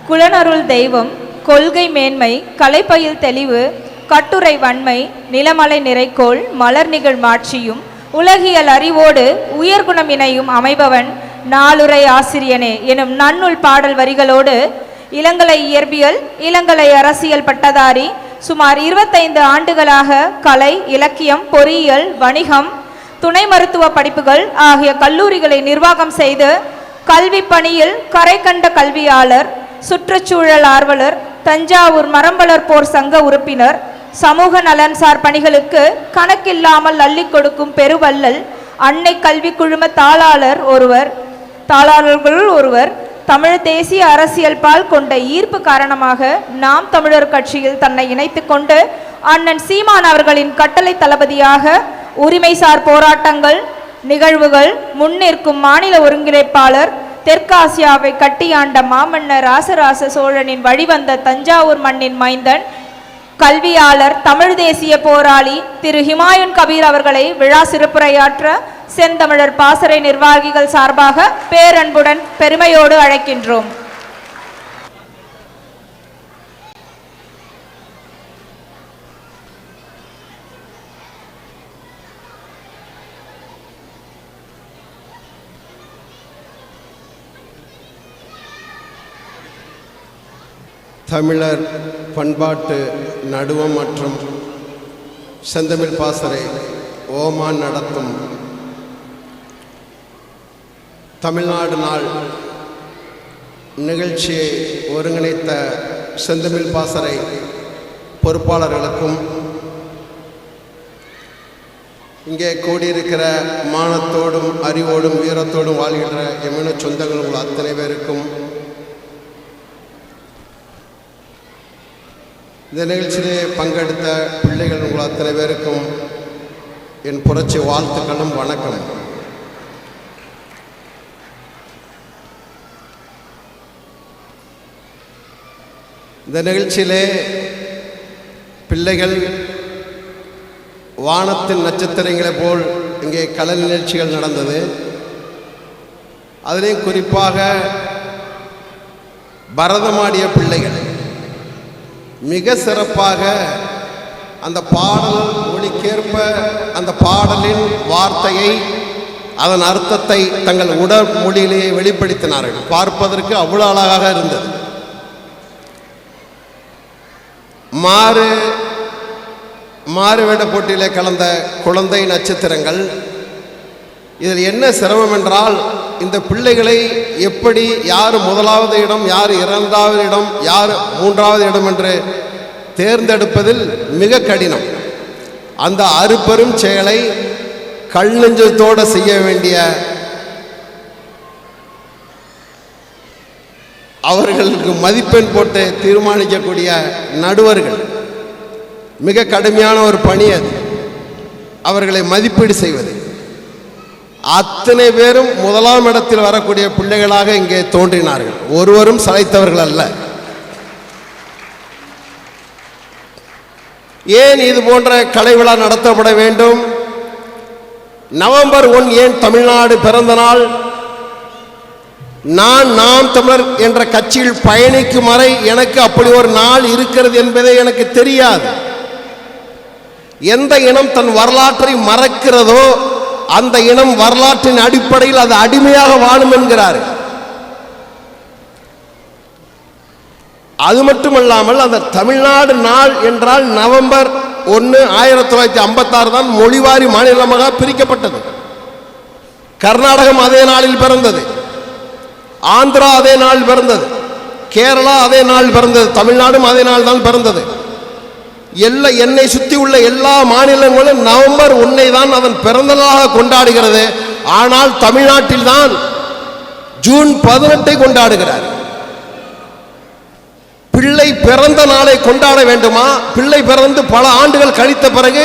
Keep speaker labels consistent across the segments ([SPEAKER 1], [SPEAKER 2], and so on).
[SPEAKER 1] குலனருள் தெய்வம், கொள்கை மேன்மை, கலைப்பயில் தெளிவு, கட்டுரை வன்மை, நிலமலை நிறைக்கோள், மலர் நிகழ் மாட்சியும், உலகியல் அறிவோடு உயர்குணம் இணையும் அமைபவன் நாளுரை ஆசிரியனே எனும் நன்னூல் பாடல் வரிகளோடு இளங்கலை இயற்பியல், இளங்கலை அரசியல் பட்டதாரி, சுமார் 25 ஆண்டுகளாக கலை, இலக்கியம், பொறியியல், வணிகம், துணை மருத்துவ படிப்புகள் ஆகிய கல்லூரிகளை நிர்வாகம் செய்து கல்வி பணியில் கரை கண்ட கல்வியாளர், சுற்றுச்சூழல் ஆர்வலர், தஞ்சாவூர் மரம்பலர் சங்க உறுப்பினர், சமூக நலன்சார் பணிகளுக்கு கணக்கில்லாமல் அள்ளி கொடுக்கும் பெருவல்லல், அன்னை கல்வி குழும தாளாளர்களுள் ஒருவர், தமிழ் தேசிய அரசியல் பால் கொண்ட ஈர்ப்பு காரணமாக நாம் தமிழர் கட்சியில் தன்னை இணைத்து கொண்டு அண்ணன் சீமான் அவர்களின் கட்டளை தளபதியாக உரிமைசார் போராட்டங்கள் நிகழ்வுகள் முன்னிற்கும் மாநில ஒருங்கிணைப்பாளர், தெற்காசியாவை கட்டியாண்ட மாமன்னர் ராசராச சோழனின் வழிவந்த தஞ்சாவூர் மண்ணின் மைந்தன், கல்வியாளர், தமிழ் தேசிய போராளி திரு ஹிமாயுன் கபீர் அவர்களை விழா சிறப்புரையாற்ற செந்தமிழர் பாசறை நிர்வாகிகள் சார்பாக பேரன்புடன் பெருமையோடு அழைக்கின்றோம்.
[SPEAKER 2] தமிழர் பண்பாட்டு நடுவம் மற்றும் செந்தமிழ் பாசறை ஓமான் நடத்தும் தமிழ்நாடு நாள் நிகழ்ச்சியை ஒருங்கிணைத்த செந்தமிழ் பாசறை பொறுப்பாளர்களுக்கும் இங்கே கூடியிருக்கிற மானத்தோடும் அறிவோடும் வீரத்தோடும் வாழ்கின்ற எமின சொந்தங்கள் அத்தனை பேருக்கும் இந்த நிகழ்ச்சியிலே பங்கெடுத்த பிள்ளைகள் உங்கள் அத்தனை பேருக்கும் என் புரட்சி வாழ்த்துக்களும் வணக்கம். இந்த நிகழ்ச்சியிலே பிள்ளைகள் வானத்தின் நட்சத்திரங்களைப் போல் இங்கே கலை நிகழ்ச்சிகள் நடந்தது. அதிலேயும் குறிப்பாக பரதமாடிய பிள்ளைகள் மிக சிறப்பாக அந்த பாடல் ஒளிக்கேற்ப அந்த பாடலின் வார்த்தையை, அதன் அர்த்தத்தை தங்கள் உடல் மொழியிலேயே வெளிப்படுத்தினார்கள். பார்ப்பதற்கு அவ்வளோ அழகாக இருந்தது. மாறுவேட போட்டியிலே கலந்த குழந்தை நட்சத்திரங்கள். இதில் என்ன சிரமம் என்றால், இந்த பிள்ளைகளை எப்படி யார் முதலாவது இடம், யார் இரண்டாவது இடம், யார் மூன்றாவது இடம் என்று தேர்ந்தெடுப்பதில் மிக கடினம். அந்த அருப்பெரும் செயலை கல் நெஞ்சத்தோடு செய்ய வேண்டிய அவர்களுக்கு மதிப்பெண் போட்டு தீர்மானிக்கக்கூடிய நடுவர்கள், மிக கடுமையான ஒரு பணி அது. அவர்களை மதிப்பீடு செய்வது. அத்தனை பேரும் முதலாம் இடத்தில் வரக்கூடிய பிள்ளைகளாக இங்கே தோன்றினார்கள். ஒருவரும் சளைத்தவர்கள் அல்ல. ஏன் இது போன்ற கலை விழா நடத்தப்பட வேண்டும்? நவம்பர் 1 ஏன் தமிழ்நாடு பிறந்த நாள்? நாம் தமிழர் என்ற கட்சியில் பயணிக்கும் வரை எனக்கு அப்படி ஒரு நாள் இருக்கிறது என்பதே எனக்கு தெரியாது. எந்த இனம் தன் வரலாற்றை மறக்கிறதோ அந்த இனம் வரலாற்றின் அடிப்படையில் அது அடிமையாக வாழும் என்கிறார். அது மட்டுமல்லாமல் அந்த தமிழ்நாடு நாள் என்றால் நவம்பர் 1 1956 தான் மொழிவாரி மாநிலமாக பிரிக்கப்பட்டது. கர்நாடகம் அதே நாளில் பிறந்தது, ஆந்திரா அதே நாள் பிறந்தது, கேரளா அதே நாள் பிறந்தது, தமிழ்நாடும் அதே நாள் தான் பிறந்தது. என்னை சுற்றி உள்ள எல்லா மாநிலங்களும் நவம்பர் 1 தான் அதன் பிறந்த நாளாக கொண்டாடுகிறது. ஆனால் தமிழ்நாட்டில் தான் ஜூன் 18 கொண்டாடுகிறார். பிள்ளை பிறந்த நாளை கொண்டாட வேண்டுமா, பிள்ளை பிறந்து பல ஆண்டுகள் கழித்த பிறகு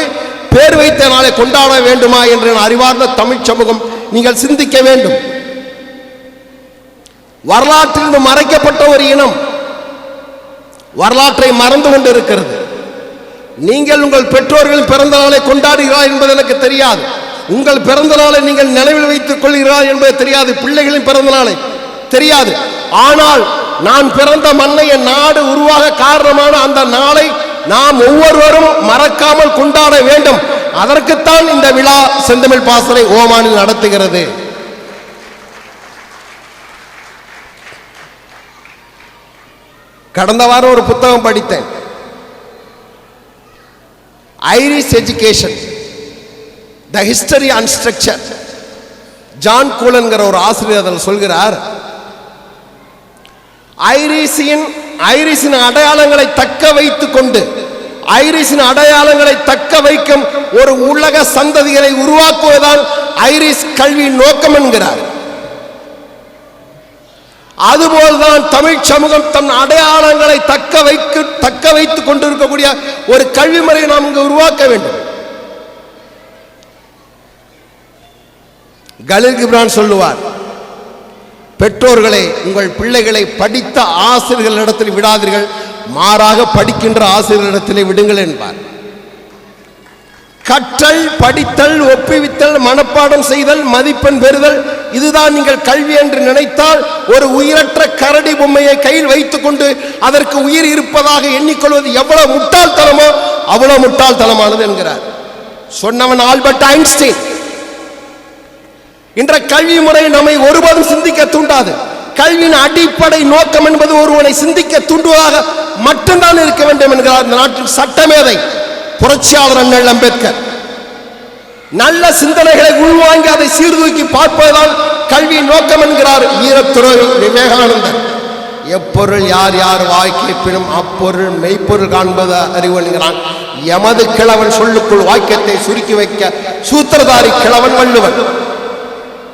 [SPEAKER 2] பேர் வைத்த நாளை கொண்டாட வேண்டுமா என்று அறிவார்ந்த தமிழ் சமூகம் நீங்கள் சிந்திக்க வேண்டும். வரலாற்றிலிருந்து மறைக்கப்பட்ட ஒரு இனம் வரலாற்றை மறந்து கொண்டு இருக்கிறது. நீங்கள் உங்கள் பெற்றோர்கள் பிறந்த நாளை கொண்டாடுகிறீர்களா என்பது எனக்கு தெரியாது. உங்கள் பிறந்த நாளை நீங்கள் நினைவில் வைத்துக் கொள்கிறீர்களா என்பது தெரியாது. பிள்ளைகளின் பிறந்த நாளை தெரியாது. ஆனால் நான் பிறந்த மண்ணை என் நாடு உருவாக காரணமான அந்த நாளை நாம் ஒவ்வொருவரும் மறக்காமல் கொண்டாட வேண்டும். அதற்குத்தான் இந்த விழா செந்தமிழ் பாசறை ஓமானில் நடத்துகிறது. கடந்த வாரம் ஒரு புத்தகம் படித்தேன், Irish education the history and structure. John கூலன்கிற ஒரு ஆசிரியர் அதில் சொல்கிறார், ஐரிஷின் அடையாளங்களை தக்க வைத்துக் கொண்டு ஐரிஷின் அடையாளங்களை தக்க வைக்கும் ஒரு உலக சந்ததிகளை உருவாக்குவதுதான் ஐரிஷ் கல்வியின் நோக்கம் என்கிறார். அதுபோல்தான் தமிழ் சமூகம் தன் அடையாளங்களை தக்க வைத்துக் கொண்டிருக்கக்கூடிய ஒரு கல்வி முறையை நாம் இங்கு உருவாக்க வேண்டும். கலீல் கிப்ரான் சொல்லுவார், பெற்றோர்களே உங்கள் பிள்ளைகளை படித்த ஆசிரியர்களிடத்தில் விடாதீர்கள், மாறாக படிக்கின்ற ஆசிரியர்களிடத்திலே விடுங்கள் என்பார். கற்றல், படித்தல், ஒப்புவித்தல், மனப்பாடம் செய்தல், மதிப்பெண் பெறுதல், இதுதான் நீங்கள் கல்வி என்று நினைத்தால் ஒரு உயிரற்ற கரடி பொம்மையை கையில் வைத்துக் கொண்டு அதற்கு உயிர் இருப்பதாக எண்ணிக்கொள்வது எவ்வளவு முட்டாள்தனமோ அவ்வளவு முட்டாள்தனமானது என்கிறார். சொன்னவன் ஆல்பர்ட் ஐன்ஸ்டீன். இன்ற கல்வி முறை நம்மை ஒருபோதும் சிந்திக்க தூண்டாது. கல்வியின் அடிப்படை நோக்கம் என்பது ஒருவனை சிந்திக்க தூண்டுவதாக மட்டும்தான் இருக்க வேண்டும் என்கிறார் இந்த நாட்டின் சட்டமேதை புரட்சியாளர் அண்ணல் அம்பேத்கர். நல்ல சிந்தனைகளை உள்வாங்கி அதை சீர்தூக்கி பார்ப்பதுதான் கல்வியின் நோக்கம் என்கிறார் ஈரத்துறவி விவேகானந்தர். எப்பொருள் யார் யார் வாய் கேட்பினும் அப்பொருள் மெய்ப்பொருள் காண்பது அறிவு என்கிறான். எமது கிழவன் சொல்லுக்குள் வாக்கியத்தை சுருக்கி வைக்க சூத்திரதாரி கிழவன் வள்ளுவன்.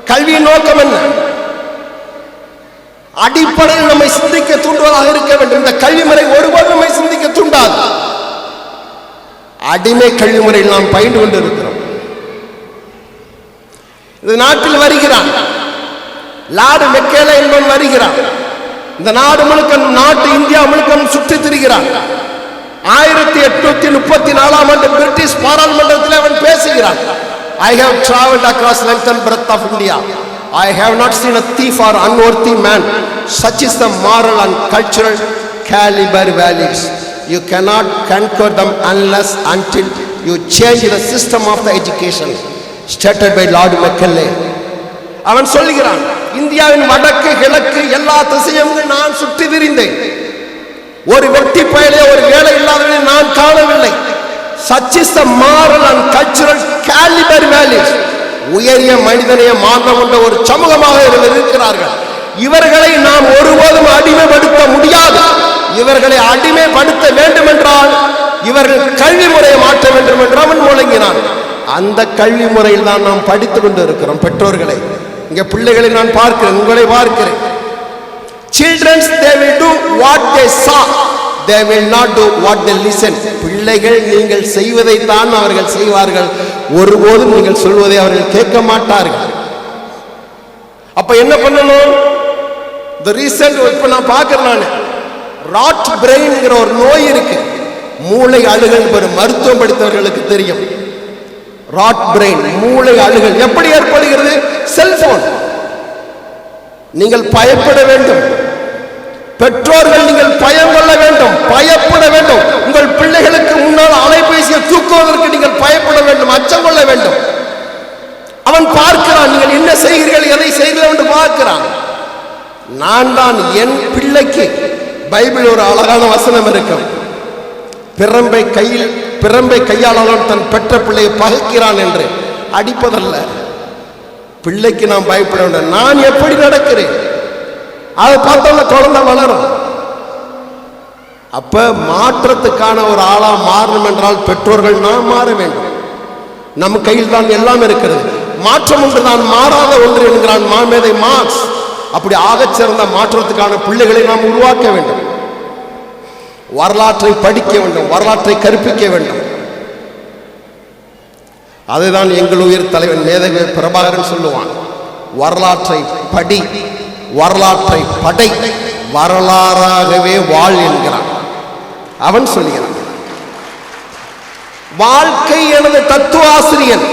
[SPEAKER 2] கல்வியின் நோக்கம் என்ன? அடிப்படையில் நம்மை சிந்திக்க தூண்டுவதாக இருக்க வேண்டும். இந்த கல்வி முறை ஒருபோதும் நம்மை சிந்திக்க தூண்டாது. அடிமை கல்வி முறையில் நாம் பயின்று கொண்டிருக்கிறோம். இந்த நாட்டில் வருகிறான் லார்டு மெக்கேலே என்பவன் வருகிறான். இந்த நாடு முழுக்க, நாட்டு இந்தியா முழுக்க சுற்றி திரிகிறான். 1834ஆம் ஆண்டு பிரிட்டிஷ் பாராளுமன்றத்தில் அவன் பேசுகிறான். I have traveled across length and breadth of India. I have not seen a thief or unworthy man. Such is the moral and cultural caliber values. You cannot conquer them unless until you change the system of the education stated by Lord Macaulay. அவன் சொல்கிறான், இந்தியாவின் வடக்கு கிழக்கு எல்லா திசையும் நான் சுற்றி திரிந்தேன். ஒரு வெட்டி பயலே, ஒரு வேலை இல்லாதவனை நான் காணவில்லை. Such is the moral and cultural caliber values. உயரிய மனிதனைய மாற்றம் கொண்ட ஒரு சமூகமாக இருக்கிறார்கள். இவர்களை நாம் ஒருபோதும் அடிமைப்படுத்த முடியாது. இவர்களை அடிமைப்படுத்த வேண்டும் என்றால் இவர்கள் கல்வி முறையை மாற்ற வேண்டும் என்று அவன் முழங்கினான். அந்த கல்வி முறையில் தான் நாம் படித்துக் கொண்டு இருக்கிறோம். பெற்றோர்களை, இங்க பிள்ளைகளை நான் பார்க்கிறேன், உங்களை பார்க்கிறேன். Children, they will do what they saw. They will not do what they listen. பிள்ளைகள் நீங்கள் செய்வதை தான் அவர்கள் செய்வார்கள். ஒருபோதும் நீங்கள் சொல்வதை அவர்கள் கேட்க மாட்டார்கள். அப்ப என்ன பண்ணணும்? The recent இப்ப நான் பார்க்கிறேன், ராட் பிரெயின்ங்கிற ஒரு நோய் இருக்கு. மூளை அழுகல் பெறும் மருத்துவம் படித்தவர்களுக்கு தெரியும். ராட் பிரெயின், மூளை அழுகல் எப்படி ஏற்படுகிறது? செல்போன். நீங்கள் பயப்பட வேண்டும். பெற்றோர்கள் நீங்கள் பயம் கொள்ள வேண்டும், பயப்பட வேண்டும். உங்கள் பிள்ளைகளுக்கு முன்னால் அலைபேசியை தூக்குவதற்கு நீங்கள் பயப்பட வேண்டும், அச்சம் கொள்ள வேண்டும். அவன் பார்க்கிறான் நீங்கள் என்ன செய்கிறீர்கள், எதை செய்கிறீர்கள் என்று பார்க்கிறான். நான் தான் என் பிள்ளைக்கு, பைபிள் ஒரு அழகான வசனம் இருக்கும், பிரம்பை கையாளவன் தன் பெற்ற பிள்ளையை பகைக்கிறான் என்று. அடிப்பதல்ல, பிள்ளைக்கு நாம் பயப்பட வேண்டும். நான் எப்படி நடக்கிறேன் அதை பார்த்தோம்னா குழந்தை வளரும். அப்ப மாற்றத்துக்கான ஒரு ஆளா மாறணும் என்றால் பெற்றோர்கள் நாம் மாற வேண்டும். நம் கையில் தான் எல்லாம் இருக்கிறது. மாற்றம் ஒன்று தான், மாறாத ஒன்று என்கிறான் மாமேதை மார்க்ஸ். அப்படி ஆகச் சிறந்த மாற்றத்துக்கான பிள்ளைகளை நாம் உருவாக்க வேண்டும். வரலாற்றை படிக்க வேண்டும், வரலாற்றை கற்பிக்க வேண்டும். அதைதான் எங்கள் உயிர் தலைவன் மேதகு பிரபாகரன் சொல்லுவான், வரலாற்றை படி, வரலாற்றை படை, வரலாறாகவே வாழ் என்கிறான். அவன் சொல்கிறான், வாழ்க்கை எனது தத்துவ ஆசிரியன்,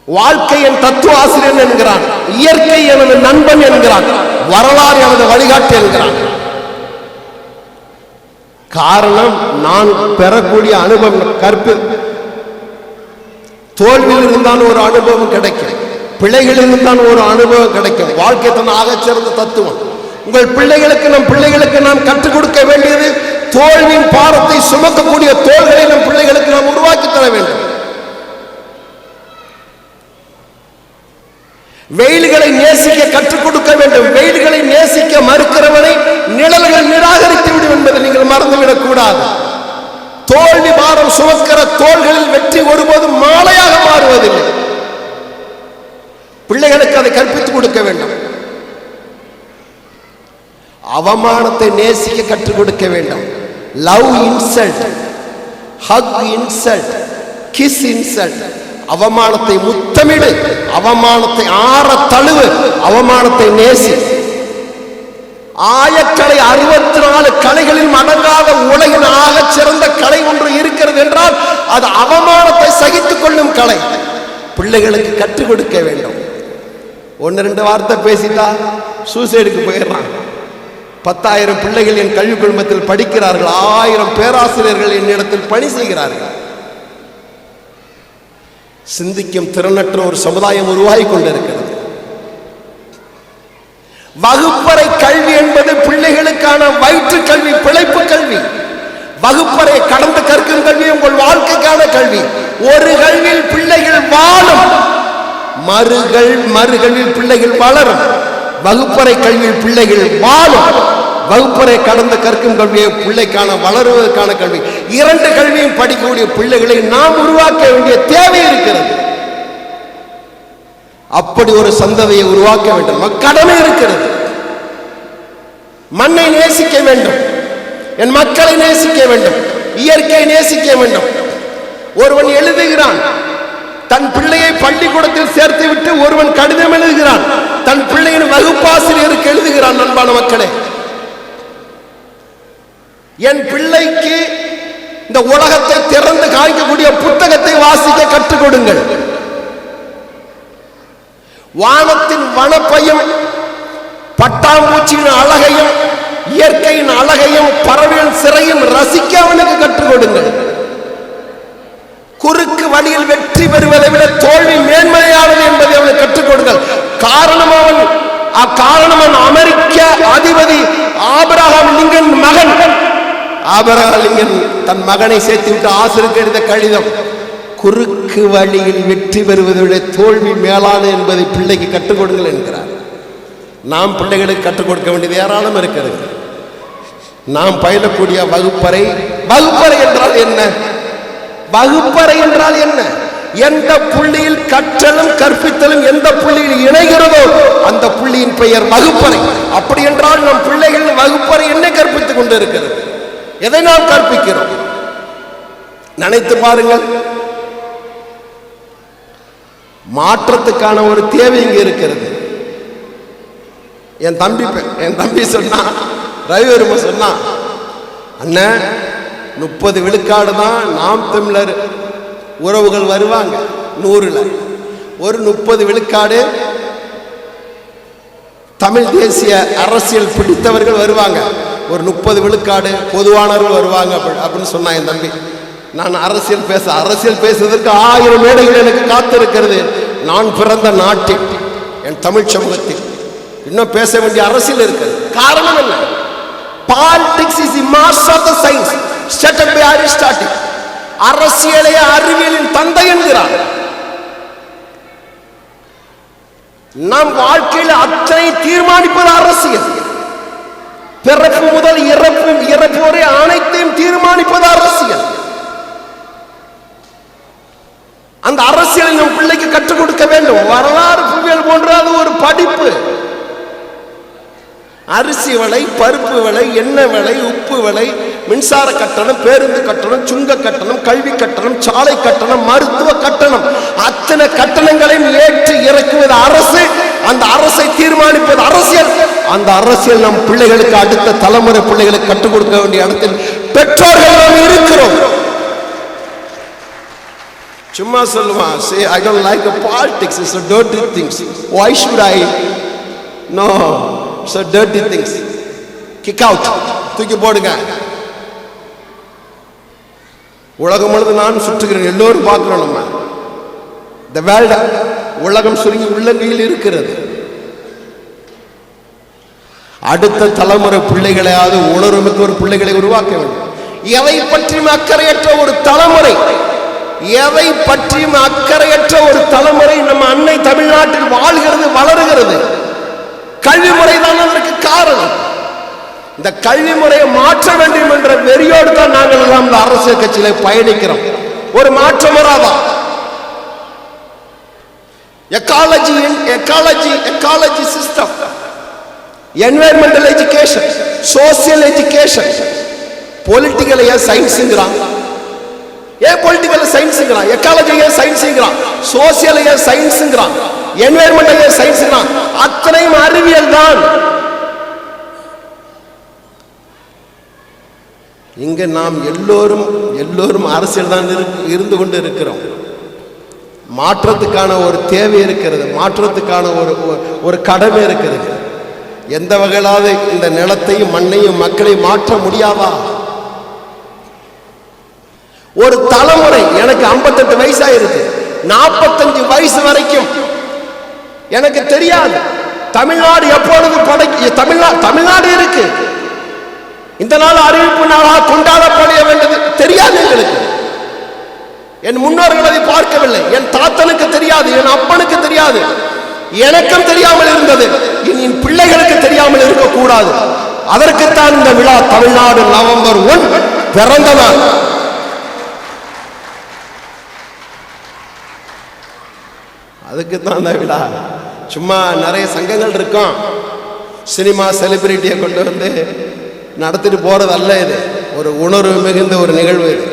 [SPEAKER 2] வாழ்க்கை என் தத்துவ ஆசிரியன் என்கிறான். இயற்கை எனது நண்பன் என்கிறான், வரலாறு எனது வழிகாட்டு என்கிறான். காரணம், நான் பெறக்கூடிய அனுபவம். தோல்வியில் இருந்தால் ஒரு அனுபவம் கிடைக்கும், பிள்ளைகளில் இருந்தால் ஒரு அனுபவம் கிடைக்கும். வாழ்க்கை தன் ஆகச்சிறந்த தத்துவம். உங்கள் பிள்ளைகளுக்கு நாம் கற்றுக் கொடுக்க வேண்டியது, தோல்வியின் பாரத்தை சுமக்கக்கூடிய தோள்களை நம் பிள்ளைகளுக்கு நாம் உருவாக்கி தர வேண்டும். வெயில்களை நேசிக்க கற்றுக் கொடுக்க வேண்டும். வெயில்களை நேசிக்க மறுக்கிறவனை நிழல்கள் நிராகரித்து விடும் என்பதை நீங்கள் மறந்துவிடக் கூடாது. தோல்வி பாரம் சுமக்கிற தோள்களில் வெற்றி ஒருபோதும் மாலையாக மாறுவதில்லை. பிள்ளைகளுக்கு அதை கற்பித்துக் கொடுக்க வேண்டும். அவமானத்தை நேசிக்க கற்றுக் கொடுக்க வேண்டும். Love insult, hug insult, kiss insult. அவமானத்தை முத்தமிடு, அவமானத்தை ஆற தழுவு, அவமானத்தை நேசி. ஆயக்கலை 64 கலைகளில் அடங்காத உலகின் ஆக சிறந்த கலை ஒன்று இருக்கிறது என்றால் அது அவமானத்தை சகித்துக் கொள்ளும் கலை. பிள்ளைகளுக்கு கற்றுக் கொடுக்க வேண்டும். 1-2 வார்த்தை பேசிட்டா சூசைடுக்கு போயிடுறான். 10,000 பிள்ளைகள் என் கல்வி குழுமத்தில் படிக்கிறார்கள். 1000 பேராசிரியர்கள் என்னிடத்தில் பணி செய்கிறார்கள். சிந்திக்கும் திறனற்ற ஒரு சமுதாயம் உருவாகி கொண்டிருக்கிறது. வகுப்பறை கல்வி என்பது பிள்ளைகளுக்கான வயிற்று கல்வி, பிழைப்பு கல்வி. வகுப்பறை கடந்து கற்கும் கல்வி உங்கள் வாழ்க்கைக்கான கல்வி. ஒரு கல்வியில் பிள்ளைகள் வாழும், மறுகல்வியில் பிள்ளைகள் வளரும். வகுப்பறை கல்வியில் பிள்ளைகள் வாழும், வகுப்பறை கடந்து கற்கும் கல்வியை பிள்ளைக்கான வளருவதற்கான கல்வி. 2 கல்வியும் படிக்கக்கூடிய பிள்ளைகளை நாம் உருவாக்க வேண்டிய தேவை இருக்கிறது. அப்படி ஒரு சந்ததியை உருவாக்க வேண்டும், கடமை இருக்கிறது. மண்ணை நேசிக்க வேண்டும், என் மக்களை நேசிக்க வேண்டும், இயற்கையை நேசிக்க வேண்டும். ஒருவன் எழுதுகிறான், தன் பிள்ளையை பள்ளிக்கூடத்தில் சேர்த்து விட்டு ஒருவன் கடிதம் எழுதுகிறான், தன் பிள்ளையின் வகுப்பாசிரியருக்கு எழுதுகிறான். அன்பான மக்களே, என் பிள்ளைக்கு இந்த உலகத்தை திறந்து காய்க்கக்கூடிய புத்தகத்தை வாசிக்க கற்றுக் கொடுங்கள். வானத்தின் வனப்பையும் பட்டாம்பூச்சியின் அழகையும் இயற்கையின் அழகையும் பறவையின் சிறையும் ரசிக்க அவனுக்கு கற்றுக் கொடுங்கள். குறுக்கு வழியில் வெற்றி பெறுவதை விட தோல்வி மேன்மையானது என்பதை அவனுக்கு கற்றுக் கொடுங்கள். காரணம் அவன் அமெரிக்க அதிபதி ஆபிரகாம் லிங்கன் மகன். ஆபிரகாம் லிங்கன் தன் மகனை சேர்த்துவிட்டு ஆசிரியருக்கு எழுத கடிதம், குறுக்கு வழியில் வெற்றி பெறுவதை விட தோல்வி மேலானது என்பதை பிள்ளைக்கு கற்றுக் கொடுங்கள் என்கிறார். நாம் பிள்ளைகளுக்கு கற்றுக் கொடுக்க வேண்டியது ஏராளம் இருக்கிறது. நாம் பயிலக்கூடிய வகுப்பறை என்றால் என்ன? வகுப்பறை என்றால் என்ன? எந்த புள்ளியில் கற்றலும் கற்பித்தலும் எந்த புள்ளியில் இணைகிறதோ அந்த புள்ளியின் பெயர் வகுப்பறை. அப்படி என்றால் நம் பிள்ளைகள் வகுப்பறை என்ன கற்பித்துக் கொண்டிருக்கிறது? எதை நாம் கற்பிக்கிறோம்? நினைத்து பாருங்கள். மாற்றத்துக்கான ஒரு தேவை இங்கே இருக்கிறது. என் தம்பி சொன்னா, ரவிவர்மா சொன்னா, அண்ணன் 30 விழுக்காடு தான் நாம் தமிழர் உறவுகள் வருவாங்க 100ல். ஒரு 30 விழுக்காடு தமிழ் தேசிய அரசியல் பிடித்தவர்கள் வருவாங்க, ஒரு 30 விழுக்காடு பொதுவானவர்கள் வருவாங்க அப்படின்னு சொன்னா என் தம்பி. நான் அரசியல் பேசுவதற்கு 1000 மேடைகள் எனக்கு காத்திருக்கிறது. நான் பிறந்த நாட்டில், என் தமிழ் சமூகத்தில் இன்னும் பேச வேண்டிய அரசியல் இருக்கிறது. காரணம் என்ன? Politics is the master of the science started by Aristotle. அரசியலை அறிவியலின் தந்தை என்கிறார். நம் வாழ்க்கையில் அத்தனை தீர்மானிப்பது அரசியல். பிறப்பு முதல் இறப்பு வரை அனைத்தையும் தீர்மானிப்பது அரசியல். அந்த அரசியலை நம் பிள்ளைக்கு கற்றுக் கொடுக்க வேண்டும். வரலாறு புவியியல் போன்ற அது ஒரு படிப்பு. அரிசி விலை, பருப்பு விலை, எண்ணெய் விலை, உப்பு விலை, மின்சார கட்டணம், பேருந்து கட்டணம், சுங்க கட்டணம், கல்வி கட்டணம், சாலை கட்டணம், மருத்துவ கட்டணம், அத்தனை கட்டணங்களையும் ஏற்றி இறக்குவது அரசு. அந்த அரசை தீர்மானிப்பது அரசியல். அந்த அரசியல் நம் பிள்ளைகளுக்கு, அடுத்த தலைமுறை பிள்ளைகளுக்கு கற்றுக் கொடுக்க வேண்டிய இடத்தில் பெற்றோர்கள் நாம் இருக்கிறோம். சும்மா சொல்லுவான், say I don't like the politics, it's a dirty things. Why should I? No, it's a dirty things. Kick out, தூக்கி போடுங்க. உலகம் முழுவதும் நான் சுற்றுகிறேன், எல்லோரும் பார்க்கிறோம். நம்ம the world, உலகம் சுருங்கி உள்ளங்கையில் இருக்கிறது. அடுத்த தலைமுறை பிள்ளைகளையாவது உணர்வுமிக்க ஒரு பிள்ளைகளை உருவாக்க வேண்டும். எதை பற்றியும் அக்கறையற்ற ஒரு தலைமுறை, எதை பற்றியும் அக்கறையற்ற ஒரு தலைமுறை நம்ம அன்னை தமிழ்நாட்டில் வாழ்கிறது, வளருகிறது. கல்வி முறை தான் அதற்கு காரணம். இந்த கல்வி முறையை மாற்ற வேண்டும் என்ற வெறியோடு தான் நாங்கள் எல்லாம் இந்த அரசியல் கட்சியில பயணிக்கிறோம். ஒரு மாற்றம் வராதா? Ecology system, environmental education, social education. Political ஏன் சயின்ஸுங்கிறான்? ஏன் பொலிட்டிக்கல் சயின்ஸுங்கிறான்? எக்காலஜி ஏன் சயின்ஸுங்கிறான்? சோசியல் ஏன் சயின்ஸுங்கிறான்? என்வைரன்மெண்டல் ஏன் சயின்ஸுங்கிறான்? அத்தனையும் அறிவியல் தான். இங்க நாம் எல்லோரும் அரசியல் தான் இருந்து கொண்டு இருக்கிறோம். மாற்றத்துக்கான ஒரு தேவை இருக்கிறது, மாற்றத்துக்கான ஒரு கடமை இருக்கிறது. எந்த வகையிலாவது இந்த நிலத்தையும் மண்ணையும் மக்களையும் மாற்ற முடியாதா? ஒரு தலைமுறை, எனக்கு 58 வயசாயிருக்கு, 45 வயசு வரைக்கும் எனக்கு தெரியாது தமிழ்நாடு எப்பொழுது தமிழ்நாடு இருக்கு, இந்த நாள் அறிவிப்பு நாளாக கொண்டாடப்பட வேண்டியது தெரியாது எங்களுக்கு. என் முன்னோர்கள் அதை பார்க்கவில்லை, என் தாத்தனுக்கு தெரியாது, என் அப்பனுக்கு தெரியாது, எனக்கும் தெரியாமல் இருந்தது, என் பிள்ளைகளுக்கு தெரியாமல் இருக்கக்கூடாது. அதற்குத்தான் இந்த விழா. தமிழ்நாடு நவம்பர் 1 பிறந்த நாள். அதுக்குத்தான் இந்த விழா. சும்மா நிறைய சங்கங்கள் இருக்கும், சினிமா செலிபிரிட்டியை கொண்டு வந்து நடத்திட்டு போறது அல்ல. இது ஒரு உணர்வு மிகுந்த ஒரு நிகழ்வு. இது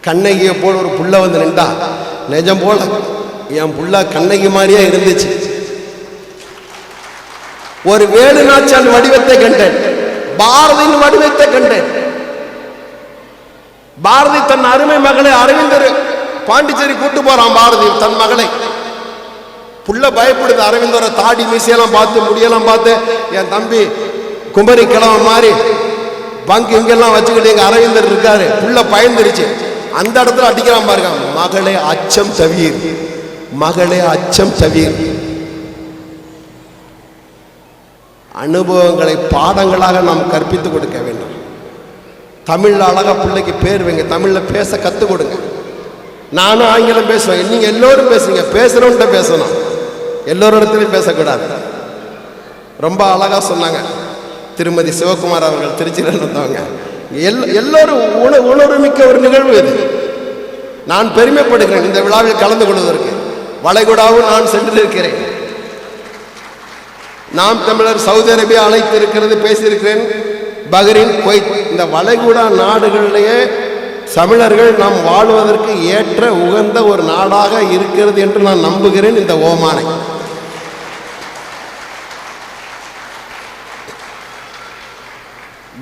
[SPEAKER 2] கண்ணகியை போல ஒரு புள்ள வந்து நின்றா, நிஜம் போல என் புள்ள கண்ணகி மாதிரியா இருந்துச்சு. ஒரு வேலு நாச்சியார் வடிவத்தை கண்டேன், பாரதியின் வடிவத்தை கண்டேன். பாரதி தன் அருமை மகளை அரவிந்தர் பாண்டிச்சேரி கூட்டு போறான். பாரதி தன் மகளை, புள்ள பயப்படுது. அரவிந்தரை தாடி மீசையெல்லாம் பார்த்து, முடியெல்லாம் பார்த்து, என் தம்பி குமரி கிழமை மாதிரி பங்கு இங்கெல்லாம் வச்சுக்கிட்டு எங்க அரவிந்தர் இருக்காரு, புள்ள பயந்துருச்சு. அந்த இடத்துல அடிக்கிறான் பாருங்க, மகளே அச்சம் தவிர், மகளே அச்சம் தவிர். அனுபவங்களை பாடங்களாக நாம் கற்பித்து கொடுக்க வேண்டும். தமிழ்ல அழகா பிள்ளைக்கு பேர் வைங்க, தமிழ்ல பேச கற்றுக் கொடுங்க. நானும் ஆங்கிலம் பேசுவேன், நீங்க எல்லோரும் பேசுங்க, பேசுறவன்ட்ட பேசணும், எல்லோரிடத்திலையும் பேசக்கூடாது. ரொம்ப அழகா சொன்னாங்க திருமதி சிவகுமார் அவர்கள், திருச்சியில் இருந்தவங்க. எல்லோரும் உணர்வுமிக்க ஒரு நிகழ்வு இது. நான் பெருமைப்படுகிறேன் இந்த விழாவில் கலந்து கொள்வதற்கு. வளைகுடாவும் நான் சென்றிருக்கிறேன். நாம் தமிழர் சவுதி அரேபியா அழைத்து இருக்கிறது, பேசியிருக்கிறேன். பஹ்ரைன், குவைத், இந்த வளைகுடா நாடுகளிலேயே தமிழர்கள் நாம் வாழ்வதற்கு ஏற்ற உகந்த ஒரு நாடாக இருக்கிறது என்று நான் நம்புகிறேன். இந்த ஓமானை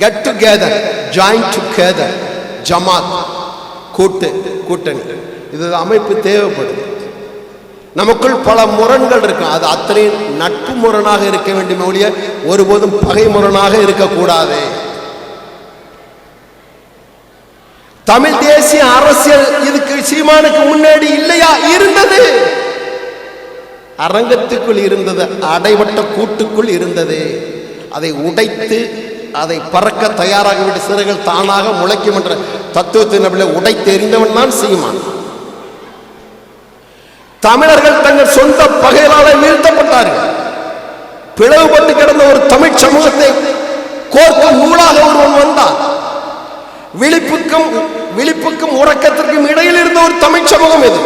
[SPEAKER 2] get together, join together, ஜமாத், கூட்டணி, இது அமைப்பு தேவைப்படுது. நமக்குள் பல முரண்கள் இருக்கும், அது அத்தனை நட்பு முரணாக இருக்க வேண்டுமே ஒழிய ஒருபோதும் பகை முரணாக இருக்கக்கூடாது. தமிழ் தேசிய அரசியல் இதுக்கு சீமானுக்கு முன்னாடி இல்லையா? இருந்தது. அரங்கத்துக்குள் இருந்தது, அடைவட்ட கூட்டுக்குள் இருந்தது. அதை உடைத்து அதை பறக்க தயாராகிவிட்டு சிறைகள் தானாக முளைக்கும் என்ற தத்துவத்தின் உடைத்து எறிந்தவன் தான் சீமான். தமிழர்கள் தங்கள் சொந்த பகையால வீழ்த்தப்பட்டார்கள். பிளவுபட்டு கிடந்த ஒரு தமிழ் சமூகத்தை கோர்க்கும் நூலாக ஒருவன் வந்தான். விழிப்புக்கும் உறக்கத்திற்கும் இடையில் இருந்த ஒரு தமிழ் சமூகம் இது.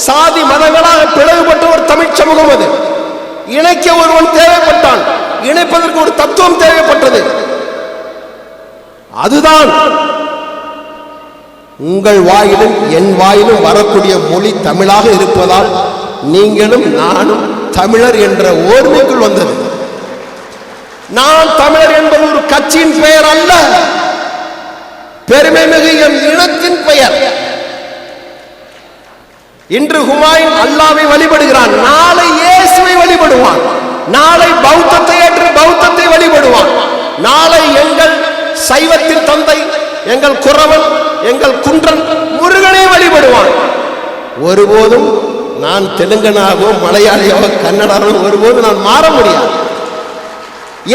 [SPEAKER 2] சாதி மதங்களாக பிளவுபட்ட ஒரு தமிழ் சமூகம் அது. இணைக்க ஒருவன் தேவைப்பட்டான், இணைப்பதற்கு ஒரு தத்துவம் தேவைப்பட்டது. அதுதான் உங்கள் வாயிலும் என் வாயிலும் வரக்கூடிய மொழி தமிழாக இருப்பதால் நீங்களும் நானும் தமிழர் என்ற ஓர்மைக்குள் வந்தது. நான் தமிழர் என்பது ஒரு கட்சியின் பெயர் அல்ல, பெருமை மிகு என் இனத்தின் பெயர். இன்று ஹுமாயூன் அல்லாவை வழிபடுகிறான், நாளை இயேசுவை வழிபடுவான், நாளை பௌத்தத்தை ஏற்று பௌத்தத்தை வழிபடுவான், நாளை எங்கள் சைவத்தின் தந்தை எங்கள் குறவன் எங்கள் குன்றன் முருகனை வழிபடுவான். ஒருபோதும் நான் தெலுங்கனாகவோ மலையாளியாவோ கன்னடாவோ ஒருபோதும் நான் மாற முடியாது.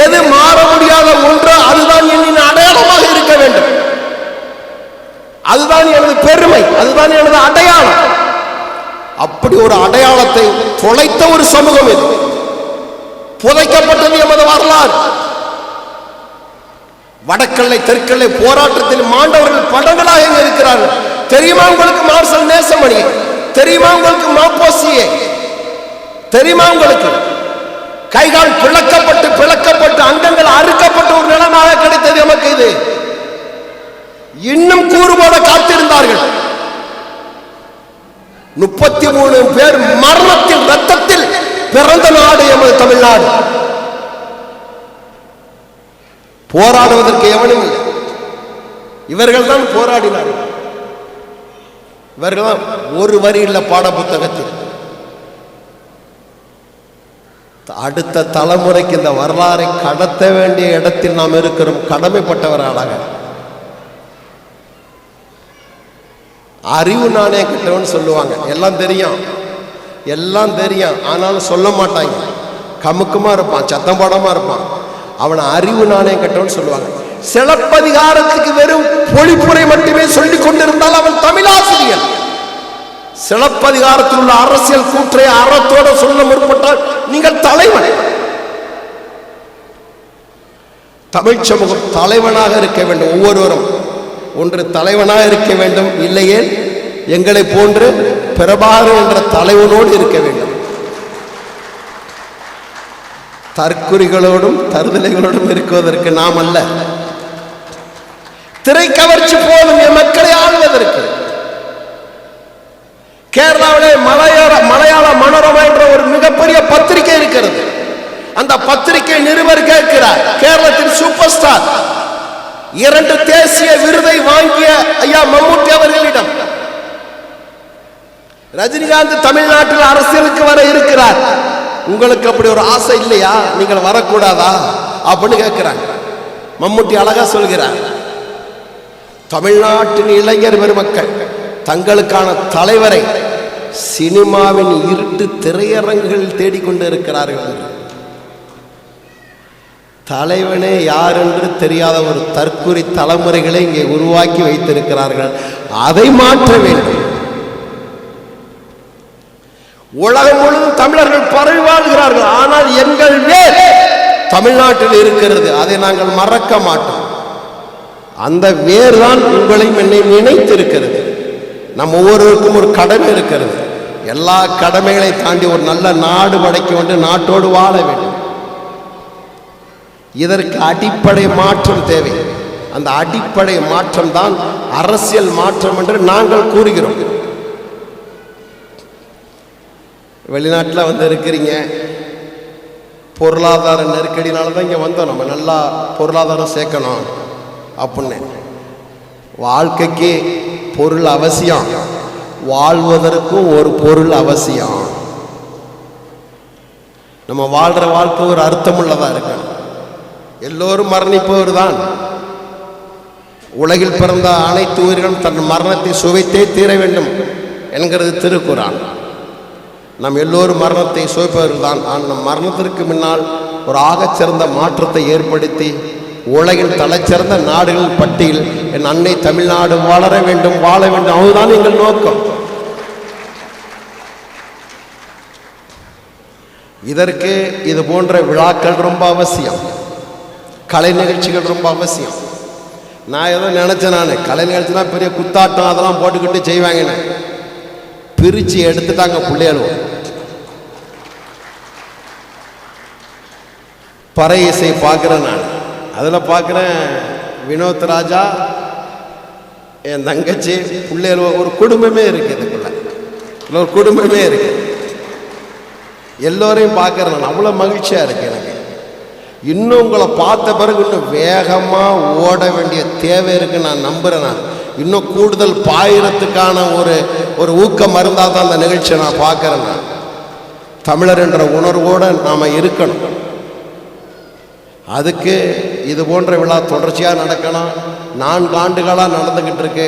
[SPEAKER 2] எது மாற முடியாத ஒன்றோ அதுதான் என்னின் அடையாளமாக இருக்க வேண்டும். அதுதான் எனது பெருமை, அதுதான் எனது அடையாளம். அப்படி ஒரு அடையாளத்தை தொலைத்த ஒரு சமூகம் இது. புதைக்கப்பட்டது எமது வரலாறு. வடக்கல்லை தெற்கல்லை போராட்டத்தில் மாண்டவர்கள் படங்களாக எங்க இருக்கிறார்கள் தெரியுமா உங்களுக்கு? மார்சல் நேசமணி தெரியுமா உங்களுக்கு? மாப்போசியே தெரியுமா உங்களுக்கு? கைகால் பிளக்கப்பட்டு அங்கங்கள் அறுக்கப்பட்ட ஒரு நிலமாக கிடைத்தது எமக்கு. இது இன்னும் கூறுபோட காத்திருந்தார்கள். 33 பேர் மரணத்தில் ரத்தத்தில் பிறந்த நாடு எமது தமிழ்நாடு. போராடுவதற்கு எவனும் இல்லை. இவர்கள் தான் போராடினார்கள். இவர்கள் தான் ஒரு வரி இல்ல பாட புத்தகத்தில். அடுத்த தலைமுறைக்கு இந்த வரலாறை கடத்த வேண்டிய இடத்தில் நாம் இருக்கிறோம், கடமைப்பட்டவர்களாக. அறிவு நானே கிட்டவன் சொல்லுவாங்க. எல்லாம் தெரியும் ஆனாலும் சொல்ல மாட்டாங்க. கமுக்கமா இருப்பான், சத்தம் போடாம இருப்பான். அவனை அறிவு நானே கட்டவன் சொல்லுவாங்க. சிலப்பதிகாரத்துக்கு வெறும் பொழிப்புரை மட்டுமே சொல்லிக் கொண்டிருந்தால் அவன் தமிழாசிரியர். சிலப்பதிகாரத்தில் உள்ள அரசியல் கூற்றை அறத்தோடு சொல்ல முற்பட்டால் நீங்கள் தலைவன். தமிழ் சமூகம் தலைவனாக இருக்க வேண்டும். ஒவ்வொருவரும் ஒன்று தலைவனாக இருக்க வேண்டும், இல்லையே எங்களை போன்று பிரபாகரன் என்ற தலைவனோடு இருக்க வேண்டும். தற்குறிகளோடும் தருதலைகளோடும் இருக்குவதற்கு நாம் அல்ல. திரை கவர்ச்சி போதும் என் மக்களை ஆள்வதற்கு. கேரளாவிலே மலையாள மனோரமா என்ற ஒரு மிகப்பெரிய பத்திரிகை இருக்கிறது. அந்த பத்திரிகை நிருபர் கேட்கிறார், கேரளத்தின் சூப்பர் ஸ்டார் 2 தேசிய விருதை வாங்கிய ஐயா மம்முட்டி அவர்களிடம், ரஜினிகாந்த் தமிழ்நாட்டில் அரசியலுக்கு வர இருக்கிறார், உங்களுக்கு அப்படி ஒரு ஆசை இல்லையா, நீங்கள் வரக்கூடாதா அப்படின்னு கேட்கிறாங்க. மம்முட்டி அழகா சொல்கிறார், தமிழ்நாட்டின் இளைஞர் பெருமக்கள் தங்களுக்கான தலைவரை சினிமாவின் இருட்டு திரையரங்குகளில் தேடிக்கொண்டு இருக்கிறார்கள். தலைவனே யார் என்று தெரியாத ஒரு தற்குறி தலைமுறைகளை இங்கே உருவாக்கி வைத்திருக்கிறார்கள். அதை மாற்ற வேண்டும். உலகம் முழுவதும் தமிழர்கள் பரவி வாழ்கிறார்கள். ஆனால் எங்கள் வேர் தமிழ்நாட்டில் இருக்கிறது. அதை நாங்கள் மறக்க மாட்டோம். அந்த வேர் தான் உங்களையும் என்னை நினைத்திருக்கிறது. நம் ஒவ்வொருவருக்கும் ஒரு கடமை இருக்கிறது. எல்லா கடமைகளை தாண்டி ஒரு நல்ல நாடு படைக்க வேண்டும், நாட்டோடு வாழ வேண்டும். இதற்கு அடிப்படை மாற்றம் தேவை. அந்த அடிப்படை மாற்றம் தான் அரசியல் மாற்றம் என்று நாங்கள் கூறுகிறோம். வெளிநாட்டில் வந்து இருக்கிறீங்க, பொருளாதார நெருக்கடினால தான் இங்கே வந்தோம். நம்ம நல்லா பொருளாதாரம் சேர்க்கணும் அப்படின்னு. வாழ்க்கைக்கு பொருள் அவசியம், வாழ்வதற்கும் ஒரு பொருள் அவசியம். நம்ம வாழ்கிற வாழ்க்கை ஒரு அர்த்தமுள்ளதாக இருக்கணும். எல்லோரும் மரணிப்பவர் தான். உலகில் பிறந்த அனைத்து உயிர்களும் தன் மரணத்தை சுவைத்தே தீர வேண்டும் என்கிறது திருக்குறான். நாம் எல்லோரும் மரணத்தை சுவைப்பவர்கள் தான். ஆனால் மரணத்திற்கு முன்னால் ஒரு ஆகச்சிறந்த மாற்றத்தை ஏற்படுத்தி உலகின் தலைச்சிறந்த நாடுகள் பட்டியல் என் அன்னை தமிழ்நாடு வளர வேண்டும், வாழ வேண்டும். அதுதான் எங்கள் நோக்கம். இதற்கு இது போன்ற விழாக்கள் ரொம்ப அவசியம், கலை நிகழ்ச்சிகள் ரொம்ப அவசியம். நான் ஏதோ நினைச்சேன், நான் கலை நிகழ்ச்சினா பெரிய குத்தாட்டம் அதெல்லாம் போட்டுக்கிட்டு செய்வாங்கன்னு. பிரித்து எடுத்துட்டாங்க பிள்ளைகளும். பறை இசை பார்க்குறேன் நான். அதில் பார்க்குறேன் வினோத் ராஜா, என் தங்கச்சி, பிள்ளைகள், ஒரு குடும்பமே இருக்குது. இதுக்குள்ள ஒரு குடும்பமே இருக்கு. எல்லோரையும் பார்க்குறேன் நான். அவ்வளோ மகிழ்ச்சியாக இருக்கு எனக்கு. இன்னும் உங்களை பார்த்த பிறகு இன்னும் வேகமாக ஓட வேண்டிய தேவை இருக்குன்னு நான் நம்புகிறேன். நான் இன்னும் கூடுதல் பாயிரத்துக்கான ஒரு ஒரு ஊக்கம் மருந்தாக தான் அந்த நிகழ்ச்சியை நான் பார்க்குறேன். தமிழர் என்ற உணர்வோடு நாம் இருக்கணும். அதுக்கு இது போன்ற விழா தொடர்ச்சியாக நடக்கணும். 4 ஆண்டுகளாக நடந்துக்கிட்டு இருக்கு.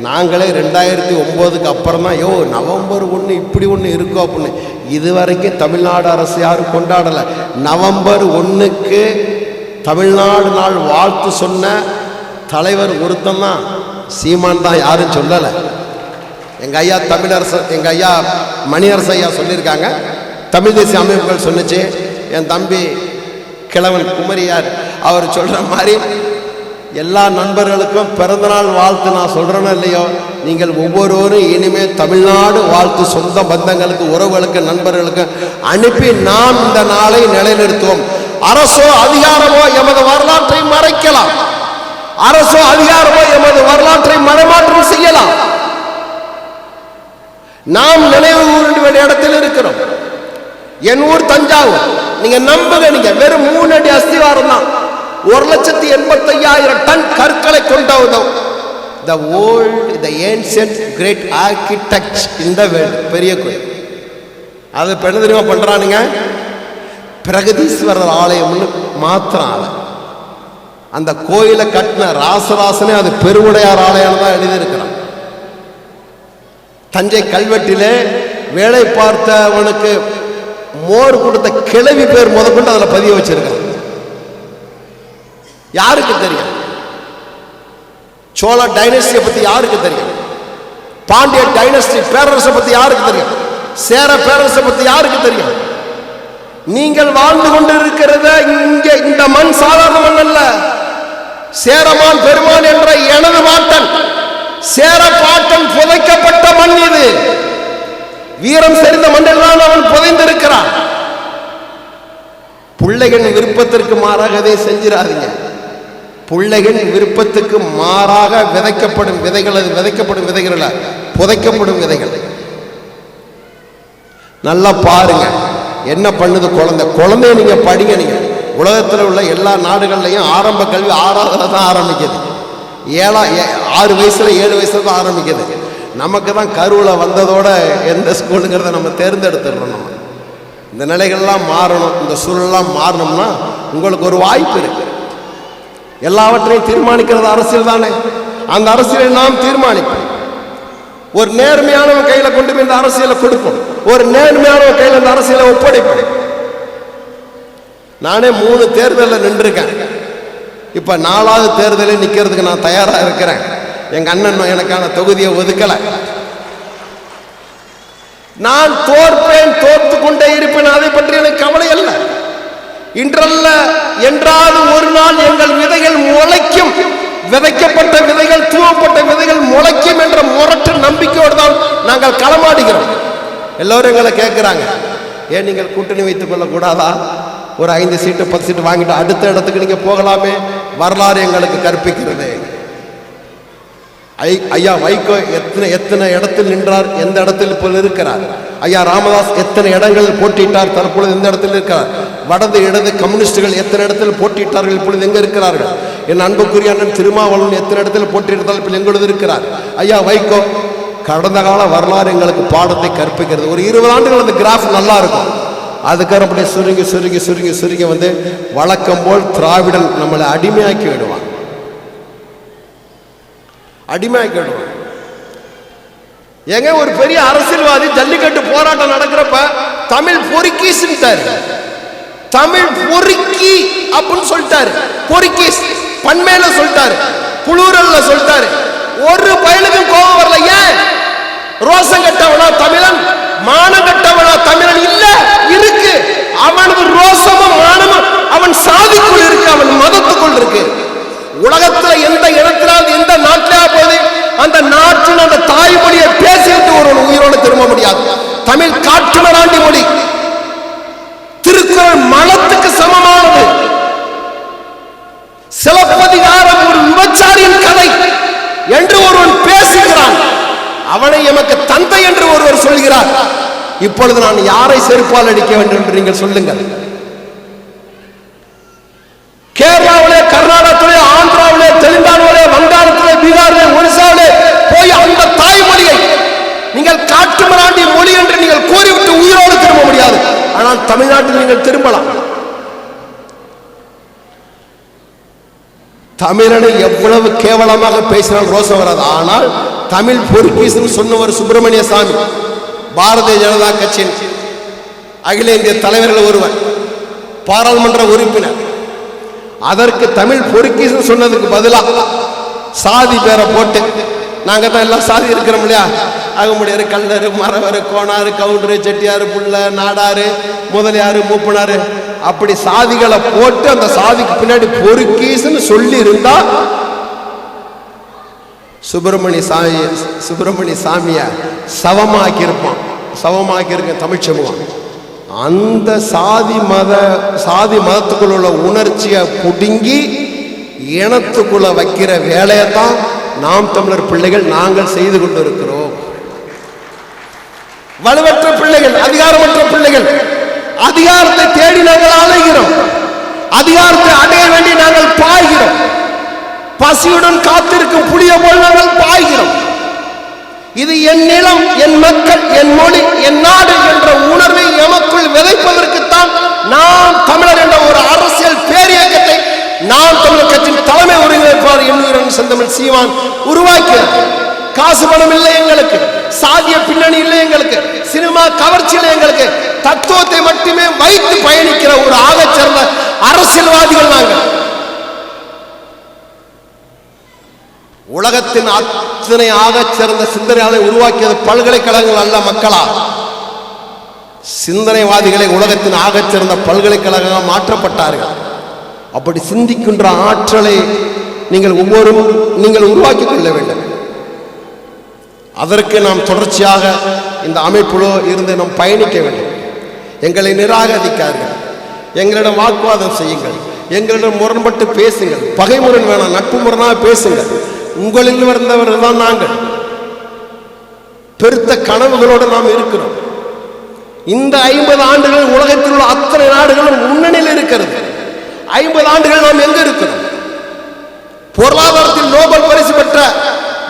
[SPEAKER 2] நாங்களே 2009க்கு அப்புறம் தான் நவம்பர் 1 இப்படி ஒன்று இருக்கும் அப்படின்னு இது வரைக்கும் தமிழ்நாடு அரசு யாரும் கொண்டாடலை. நவம்பர் 1க்கு தமிழ்நாடு நாள் வாழ்த்து சொன்ன தலைவர் ஒருத்தன் தான், சீமான் தான், யாரும் சொல்லலை. எங்கள் ஐயா தமிழரசு, எங்கள் ஐயா மணியரசு ஐயா சொல்லியிருக்காங்க. தமிழ் தேசிய அமைப்புகள் சொன்னிச்சு. என் தம்பி கிழவன் குமரியார் அவர் சொல்கிற மாதிரி எல்லா நண்பர்களுக்கும் பிறந்தநாள் வாழ்த்து நான் சொல்கிறேனோ இல்லையோ, நீங்கள் ஒவ்வொருவரும் இனிமேல் தமிழ்நாடு வாழ்த்து சொந்த பந்தங்களுக்கு, உறவுகளுக்கு, நண்பர்களுக்கு அனுப்பி நாம் இந்த நாளை நிலைநிறுத்துவோம். அரசோ அதிகாரமோ எமது வரலாற்றை மறைக்கலாம், அரசோ அதிகாரமோ எமது வரலாற்றை மனமாற்றம் செய்யலாம். நாம் நினைவு கூற வேண்டிய இடத்தில் இருக்கிறோம். என் ஊர் தஞ்சாவூர். நீங்க நம்புங்க, நீங்க வெறும் 3 அடி அஸ்திவாரம் தான், 1,85,000 டன் கற்களை கொண்ட the old, the ancient great architects in the world. பெரிய கோயில். அது என்ன தெரியுமா பண்றானுங்க? பிரகதீஸ்வரர் ஆலயம்னு மாத்திரம் அந்த கோயிலை கட்டின ராசராசனே அது பெருவுடையார் ஆலயம் தான் எழுதியிருக்கிறான். தஞ்சை கல்வெட்டிலே வேலை பார்த்தவனுக்கு மோர் கொடுத்த கிழவி பேர் முதற்கொண்டு அதில் பதிய வச்சிருக்காங்க. யாருக்கு தெரியும்? சோழ டைனஸ்டியை பத்தி யாருக்கு தெரியும்? பாண்டிய டைனஸ்டி பேரரசை பத்தி யாருக்கு தெரியும்? சேர பேரரசை பத்தி யாருக்கு தெரியும்? நீங்கள் வாழ்ந்து கொண்டிருக்கிறத இங்கே இந்த மண் சாதாரண மண் அல்ல. சேரமான் பெருமான் என்ற எனது பாட்டன், சேர பாட்டன் புதைக்கப்பட்ட மண் இது. வீரம் செறிந்த மண்ணில் தான் அவன் புதைந்திருக்கிறான். பிள்ளைகள் விருப்பத்திற்கு மாறாக அதை செஞ்சிடாதீங்க. பிள்ளைகள் விருப்பத்துக்கு மாறாக விதைக்கப்படும் விதைகள், அது விதைக்கப்படும் விதைகள், புதைக்கப்படும் விதைகள். நல்லா பாருங்க என்ன பண்ணுது குழந்தை. குழந்தைய நீங்க படிங்க. நீங்க உலகத்தில் உள்ள எல்லா நாடுகள்லையும் ஆரம்ப கல்வி 6ஆவதுல தான் ஆரம்பிக்குது. 6 வயசுல 7 வயசுல தான் ஆரம்பிக்குது. நமக்கு தான் கருவில் வந்ததோட எந்த ஸ்கூலுங்கிறத நம்ம தேர்ந்தெடுத்துடுறோம். நம்ம இந்த நிலைகள்லாம் மாறணும். இந்த சூழலாம் மாறணும்னா உங்களுக்கு ஒரு வாய்ப்பு இருக்கு. எல்லாவற்றையும் தீர்மானிக்கிறது அரசியல் தானே. அந்த அரசியலை நாம் தீர்மானிப்போம். ஒரு நேர்மையானவன் கையில கொண்டு போய் இந்த அரசியலை கொடுப்போம். ஒரு நேர்மையானவன் கையில் இந்த அரசியலை ஒப்படைப்போம். நானே 3 தேர்தலில் நின்றுருக்கேன். இப்ப 4வது தேர்தலில் நிக்கிறதுக்கு நான் தயாரா இருக்கிறேன். எங்க அண்ணன் எனக்கான தொகுதியை ஒதுக்கல. நான் தோற்பேன், தோற்று கொண்டே இருப்பேன். அதை பற்றி எனக்கு கவலை அல்ல. இன்றல்ல என்றாவது ஒரு நாள் எங்கள் விதைகள் முளைக்கும். விதைக்கப்பட்ட விதைகள், தூவப்பட்ட விதைகள் முளைக்கும் என்ற முரட்டு நம்பிக்கையோடு தான் நாங்கள் களமாடுகிறோம். எல்லோரும் எங்களை கேட்கிறாங்க, ஏன் நீங்கள் கூட்டணி வைத்துக் கொள்ளக்கூடாதா? ஒரு 5 சீட்டு 10 சீட்டு வாங்கிட்டு அடுத்த இடத்துக்கு நீங்க போகலாமே. வரலாறு எங்களுக்கு கற்பிக்கிறது. ஐயா வைகோ எத்தனை இடத்தில் நின்றார், எந்த இடத்தில் இப்போ இருக்கிறார்? ஐயா ராமதாஸ் எத்தனை இடங்களில் போட்டியிட்டார், தற்பொழுது எந்த இடத்தில் இருக்கிறார்? வடது இடது கம்யூனிஸ்டுகள் எத்தனை இடத்தில் போட்டியிட்டார்கள், இப்பொழுது எங்க இருக்கிறார்கள்? என் அன்புக்குரிய அண்ணன் திருமாவளவன் எத்தனை இடத்தில் போட்டியிட்டால் இப்போ எங்கொழுது இருக்கிறார்? ஐயா வைகோ கடந்த கால வரலாறு எங்களுக்கு பாடத்தை கற்பிக்கிறது. ஒரு 20 ஆண்டுகள் அந்த கிராஃப் நல்லா இருக்கும். அதுக்காக அப்படியே சுருங்கி சுருங்கி சுருங்கி சுருங்கி வந்து வழக்கம் போல் திராவிடன் நம்மளை அடிமையாக்கி விடுவான். அடிமையாக்கி விடுவான். ஏங்க ஒரு பெரிய அரசியல்வாதி ஜல்லிக்கட்டு போராட்டம் நடக்கிறப்ப தமிழ் பொறுக்கீஸ்ட்டாரு. தமிழ் பொறுக்கி அப்படின்னு சொல்லிட்டாரு. பொறுக்கீஸ் பண்மையில சொல்லிட்டாரு, புளூரல்ல சொல்லிட்டாரு. ஒரு பயலுக்கும் கோபம் வரல. ஏன்? ரோசம் கட்டவனா தமிழன், மானம் கட்டவனா தமிழன் இல்ல. இருக்கு. அவனது ரோசமும் மானமும் அவன் சாதிக்குள் இருக்கு, அவன் மதத்துக்குள் இருக்கு. உலகத்துல எந்த இடத்திலாவது எந்த நாட்டிலா போது அந்த நாட்டின் அந்த தாய்மொழியை பேசிட்டு ஒரு உயிரோடு திரும்ப முடியாது. தமிழ் காட்டுமராண்டி மொழி. திருக்குறள் மலத்துக்கு சமமானது. சிலப்பதிகாரம் ஒரு விபச்சாரியின் கதை என்று ஒருவன் பேசுகிறான். அவனை எமக்கு தந்தை என்று ஒருவர் சொல்கிறார். இப்பொழுது நான் யாரை செருப்பால் அடிக்க வேண்டும் என்று நீங்கள் சொல்லுங்கள். கேரளாவிலே, கர்நாடகத்திலே, ஆந்திராவிலே, தெலுங்கானாவிலே, வங்காளத்திலே, பீகாரிலே, ஒரிசாவிலே போய் அந்த தாய்மொழியை நீங்கள் நீங்கள் திரும்பலாம். தமிழனை எவ்வளவு கேவலமாக பேசினால் ரோசம் வராது. ஆனால் தமிழ் பொறுக்கீசன் சொன்னவர் சுப்பிரமணிய சாமி, பாரதிய ஜனதா கட்சியின் அகில இந்திய தலைவர்கள் ஒருவர், பாராளுமன்ற உறுப்பினர். அதற்கு தமிழ் பொறுக்கீசன் சொன்னதுக்கு பதிலாக சாதி பேரை போட்டு, நாங்க தான் எல்லாம் சாதி இருக்கிறோம் இல்லையா, அகமுடியாரு, கல்லரு, மரவரு, கோணாரு, கவுண்டரு, செட்டியாரு, புள்ள, நாடாரு, முதலியாரு, மூப்பனாரு, அப்படி சாதிகளை போட்டு அந்த சாதிக்கு பின்னாடி பொறுக்கீசன்னு சொல்லி இருந்தா சுப்பிரமணிய சாமிய சவமாக்கி இருப்பான், சவமாக்கி இருக்க தமிழ் சமூகம். அந்த சாதி மதத்துக்குள்ள உள்ள உணர்ச்சியை புடுங்கி இனத்துக்குள்ள வைக்கிற வேலையைத்தான் நாம் தமிழர் பிள்ளைகள் நாங்கள் செய்து கொண்டிருக்கிறோம். வலுவற்ற பிள்ளைகள், அதிகாரமற்ற பிள்ளைகள், அதிகாரத்தை தேடி நாங்கள் அலைகிறோம், அதிகாரத்தை அடைய வேண்டி நாங்கள் பாய்கிறோம், பசியுடன் காத்திருக்கும் புளிய போல் நாங்கள் பாய்கிறோம். இது என் நிலம், என் மக்கள், என் மொழி, என் நாடு என்ற உணர்வை எமக்குள் விதைப்பதற்குத்தான் நாம் தமிழர் என்ற ஒரு அரசியல் பேரியக்கத்தை நாம் தமிழர் கட்சியின் தலைமை ஒருங்கிணைப்பாளர் எண்ணுகிறன் செந்தமிழ் சீமான் உருவாக்கிறார். காசு பணம் இல்லை எங்களுக்கு, சாதிய பின்னணி இல்லை எங்களுக்கு, சினிமா கவர்ச்சி இல்லை எங்களுக்கு, தத்துவத்தை மட்டுமே வைத்து பயணிக்கிற ஒரு ஆகச் சிறந்த அரசியல்வாதிகள் நாங்கள். உலகத்தின் அத்தனை ஆகச் சிறந்த சிந்தனையாளரை உருவாக்கியது பல்கலைக்கழகங்கள் அல்ல மக்களா. சிந்தனைவாதிகளை உலகத்தின் ஆகச் சிறந்த பல்கலைக்கழகங்கள் மாற்றப்பட்டார்கள். அப்படி சிந்திக்கின்ற ஆற்றலை நீங்கள் உருவாக்கிக் கொள்ள வேண்டும். அதற்கு நாம் தொடர்ச்சியாக இந்த அமைப்புலோ இருந்து நாம் பயணிக்க வேண்டும். எங்களை நிராகரிக்கார்கள், எங்களிடம் வாக்குவாதம் செய்யுங்கள், எங்களிடம் முரண்பட்டு பேசுங்கள், பகைமுரண் வேணாம், நட்பு முரணாக பேசுங்கள். உங்களில் வந்தவர்கள் தான் நாங்கள். பெருத்த கனவுகளோடு நாம் இருக்கிறோம். இந்த 50 ஆண்டுகள் உலகத்தில் உள்ள அத்தனை நாடுகளும் முன்னணியில் இருக்கிறது. 50 ஆண்டுகள் நாம் எங்க இருக்கிறோம்? பொருளாதாரத்தில் நோபல் பரிசு பெற்ற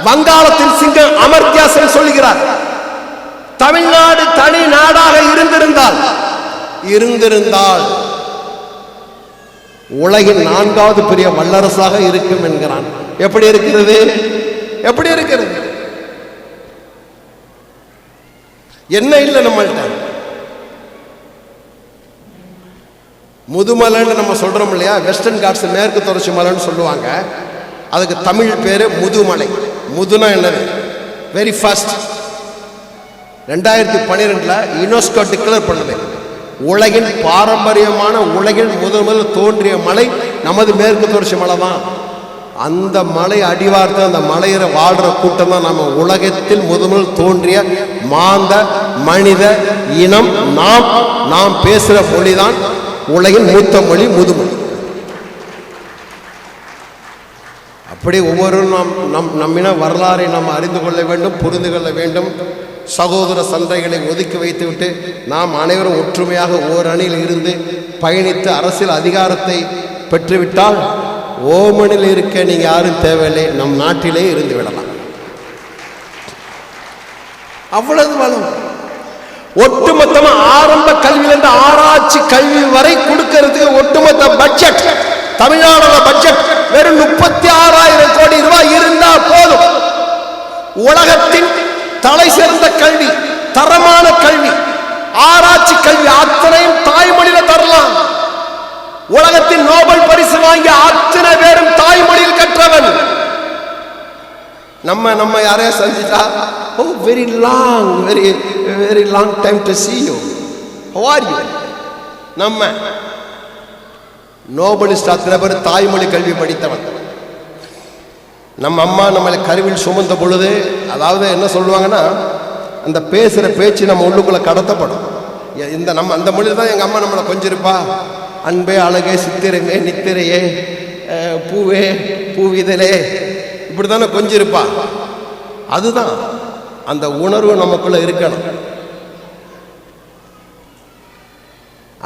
[SPEAKER 2] வங்காளத்தின் சிங்கம் அமர்த்தியா சென் சொல்லுகிறார், தமிழ்நாடு தனி நாடாக இருந்திருந்தால் உலகின் 4வது பெரிய வல்லரசாக இருக்கும் என்கிறான். எப்படி இருக்கிறது? எப்படி இருக்கிறது? என்ன இல்லை நம்மள்ட்ட? முதுமலைன்னு நம்ம சொல்றோம் இல்லையா, வெஸ்டர்ன் காட்ஸ் மேற்கு தொடர்ச்சி மலைன்னு சொல்லுவாங்க. அதுக்கு தமிழ் பேரு முதுமலை. முதுனா என்னது? வெரி ஃபர்ஸ்ட் 2012 யுனெஸ்கோ டிக்ளேர் பண்ணது உலகின் பாரம்பரியமான உலகில் முதல் தோன்றிய மலை நமது மேற்கு தொடர்ச்சி மலை தான். அந்த மலை அடிவாரத்தை அந்த மலையில வாழ்ற கூட்டம் தான் நம்ம உலகத்தில் முதல் தோன்றிய மாந்த மனித இனம். நாம் பேசுகிற மொழி தான் உலகின் மூத்த மொழி முதுமொழி. அப்படி ஒவ்வொருவரும் நம்மின வரலாறை நாம் அறிந்து கொள்ள வேண்டும், புரிந்து கொள்ள வேண்டும். சகோதர சண்டைகளை ஒதுக்கி வைத்துவிட்டு நாம் அனைவரும் ஒற்றுமையாக ஓர் அணியில் இருந்து பயணித்து அரசியல் அதிகாரத்தை பெற்றுவிட்டால் ஓமனில் இருக்க நீங்க யாரும் தேவையில்லை, நம் நாட்டிலே இருந்து விடலாம். அவ்வளவு வளம். ஒட்டுமொத்தமா ஆரம்ப கல்வியிலிருந்து ஆராய்ச்சி கல்வி வரை கொடுக்கிறதுக்கு ஒட்டுமொத்த பட்ஜெட், தமிழ்நாடோட பட்ஜெட் வெறும் 36,000 கோடி ரூபாய் இருந்தா போதும். உலகத்தின் தலை சிறந்த கல்வி, தரமான கல்வி, ஆராய்ச்சி கல்வி அத்தனையும் தாய்மொழியில தரலாம். உலகத்தின் நோபல் பரிசு வாங்கிய அத்தனை பேரும் தாய்மொழியில் கற்றவன். நம்ம யாரையா சந்திச்சா, oh very long time to see you, how are you? நம்ம நோபலிஸ்ட் அத்தனை பேர் தாய்மொழி கல்வி படித்தவன். நம்ம அம்மா நம்மளை கருவில் சுமந்த பொழுது, அதாவது என்ன சொல்லுவாங்கன்னா, அந்த பேசுகிற பேச்சு நம்ம உள்ளுக்குள்ளே கடத்தப்படும். நம்ம அந்த மொழியில் தான் எங்கள் அம்மா நம்மளை கொஞ்சிருப்பா. அன்பே, அழகே, சித்திரமே, நித்திரையே, பூவே, பூவிதலே, இப்படி தானே கொஞ்சிருப்பா. அதுதான் அந்த உணர்வு நமக்குள்ளே இருக்கணும்.